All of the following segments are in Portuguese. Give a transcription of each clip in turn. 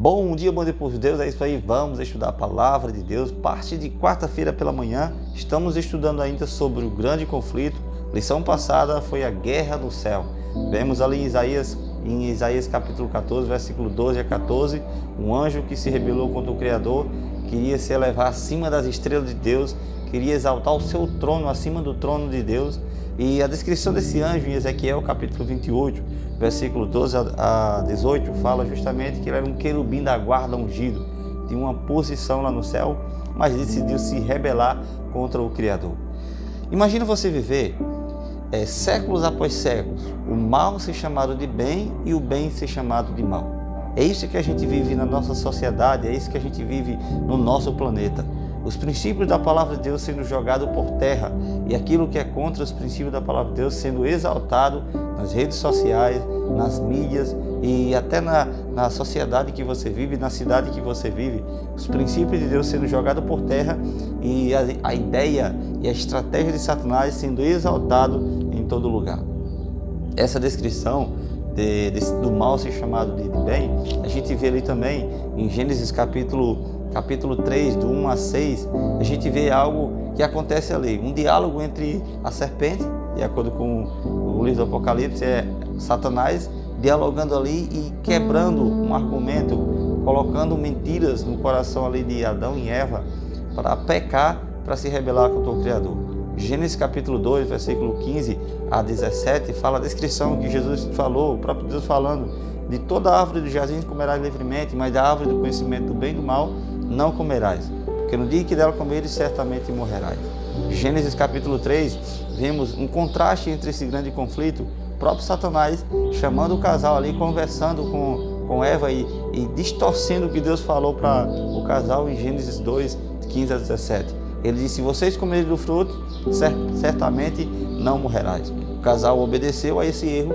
Bom dia por Deus, é isso aí, vamos estudar a Palavra de Deus. Parte de quarta-feira pela manhã, estamos estudando ainda sobre o grande conflito. Lição passada foi a guerra no céu. Vemos ali em Isaías capítulo 14, versículo 12 a 14, um anjo que se rebelou contra o Criador, queria se elevar acima das estrelas de Deus, queria exaltar o seu trono acima do trono de Deus. E a descrição desse anjo em Ezequiel capítulo 28, versículo 12 a 18, fala justamente que ele era um querubim da guarda ungido, tinha uma posição lá no céu, mas decidiu se rebelar contra o Criador. Imagina você viver séculos após séculos, o mal ser chamado de bem e o bem ser chamado de mal. É isso que a gente vive na nossa sociedade, é isso que a gente vive no nosso planeta. Os princípios da Palavra de Deus sendo jogados por terra e aquilo que é contra os princípios da Palavra de Deus sendo exaltado nas redes sociais, nas mídias e até na sociedade que você vive, na cidade que você vive. Os princípios de Deus sendo jogados por terra e a ideia e a estratégia de Satanás sendo exaltado em todo lugar. Essa descrição do mal ser chamado de bem, a gente vê ali também em Gênesis capítulo 3, do 1 a 6, a gente vê algo que acontece ali, um diálogo entre a serpente, de acordo com o livro do Apocalipse, é Satanás dialogando ali e quebrando um argumento, colocando mentiras no coração ali de Adão e Eva para pecar, para se rebelar contra o Criador. Gênesis capítulo 2, versículo 15 a 17, fala a descrição que Jesus falou, o próprio Deus falando, de toda a árvore do jardim comerás livremente, mas da árvore do conhecimento do bem e do mal não comerás, porque no dia que dela comeres, certamente morrerás. Gênesis capítulo 3, vemos um contraste entre esse grande conflito, o próprio Satanás chamando o casal ali, conversando com Eva e distorcendo o que Deus falou para o casal em Gênesis 2, 15 a 17. Ele disse: se vocês comerem do fruto, certamente não morrerás. O casal obedeceu a esse erro,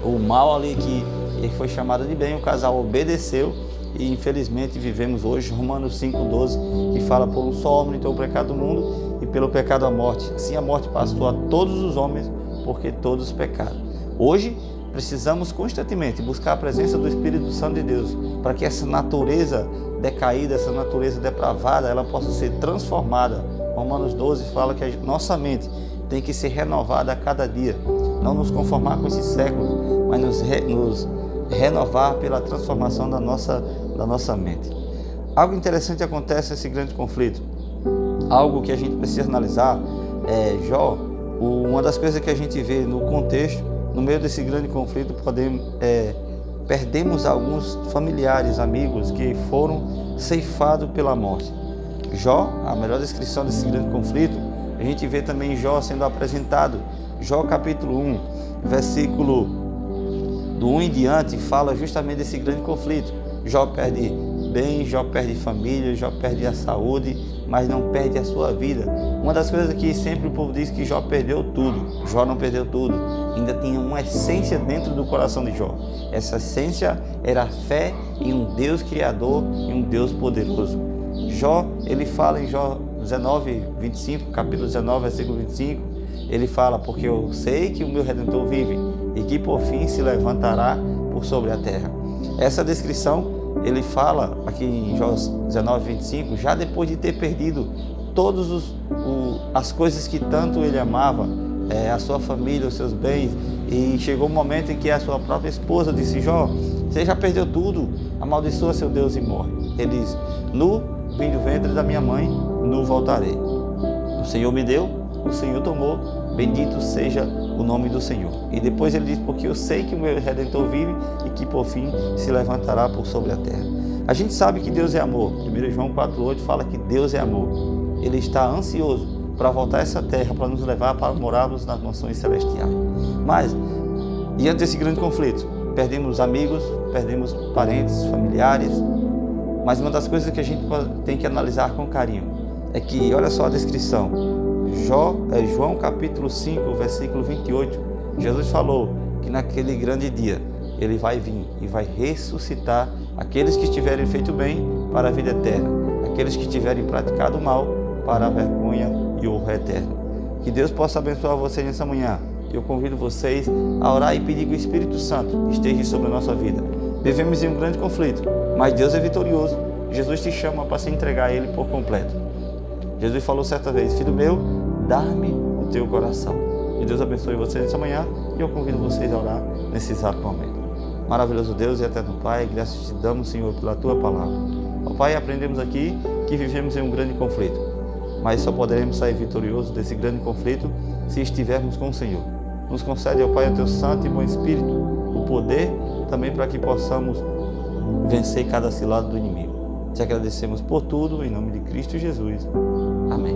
o mal ali que foi chamado de bem, o casal obedeceu e infelizmente vivemos hoje Romanos 5,12, que fala: por um só homem entrou o pecado do mundo e pelo pecado a morte. Assim a morte passou a todos os homens, porque todos pecaram. Hoje precisamos constantemente buscar a presença do Espírito Santo de Deus para que essa natureza decaída, essa natureza depravada, ela possa ser transformada. Romanos 12 fala que a nossa mente tem que ser renovada a cada dia, não nos conformar com esse século, mas nos renovar pela transformação da nossa mente. Algo interessante acontece nesse grande conflito, algo que a gente precisa analisar é Jó. Uma das coisas que a gente vê no contexto, no meio desse grande conflito, perdemos alguns familiares, amigos que foram ceifados pela morte. Jó, a melhor descrição desse grande conflito, a gente vê também Jó sendo apresentado. Jó capítulo 1, versículo do 1 em diante, fala justamente desse grande conflito. Jó perde bem, Jó perde família, Jó perde a saúde, mas não perde a sua vida. Uma das coisas que sempre o povo diz que Jó perdeu tudo. Jó não perdeu tudo, ainda tinha uma essência dentro do coração de Jó. Essa essência era a fé em um Deus criador e um Deus poderoso. Jó, ele fala em Jó 19, 25, capítulo 19, versículo 25, ele fala: porque eu sei que o meu Redentor vive e que por fim se levantará por sobre a terra. Essa descrição ele fala aqui em Jó 19, 25, já depois de ter perdido todas as coisas que tanto ele amava, a sua família, os seus bens, e chegou um momento em que a sua própria esposa disse: Jó, você já perdeu tudo, amaldiçoa seu Deus e morre. Ele diz: nu vim do ventre da minha mãe, nu voltarei. O Senhor me deu, o Senhor tomou, bendito seja o nome do Senhor. E depois ele diz: porque eu sei que o meu Redentor vive e que por fim se levantará por sobre a terra. A gente sabe que Deus é amor. 1 João 4,8 fala que Deus é amor. Ele está ansioso para voltar a essa terra, para nos levar para morarmos nas mansões celestiais. Mas, diante desse grande conflito, perdemos amigos, perdemos parentes, familiares, mas uma das coisas que a gente tem que analisar com carinho é que, olha só a descrição, João capítulo 5, versículo 28, Jesus falou que naquele grande dia ele vai vir e vai ressuscitar aqueles que tiverem feito bem para a vida eterna, aqueles que tiverem praticado o mal para a vergonha e o horror eterno. Que Deus possa abençoar você nessa manhã. Eu convido vocês a orar e pedir que o Espírito Santo esteja sobre a nossa vida, Vivemos em um grande conflito, mas Deus é vitorioso. Jesus te chama para se entregar a Ele por completo. Jesus falou certa vez: filho meu, dá-me o teu coração. E Deus abençoe vocês nessa manhã e eu convido vocês a orar nesse exato momento. Maravilhoso Deus e eterno Pai, graças te damos, Senhor, pela Tua palavra. Ó Pai, aprendemos aqui que vivemos em um grande conflito, mas só poderemos sair vitoriosos desse grande conflito se estivermos com o Senhor. Nos concede, ó Pai, o Teu santo e bom Espírito, o poder também para que possamos vencer cada cilada do inimigo. Te agradecemos por tudo, em nome de Cristo Jesus. Amém.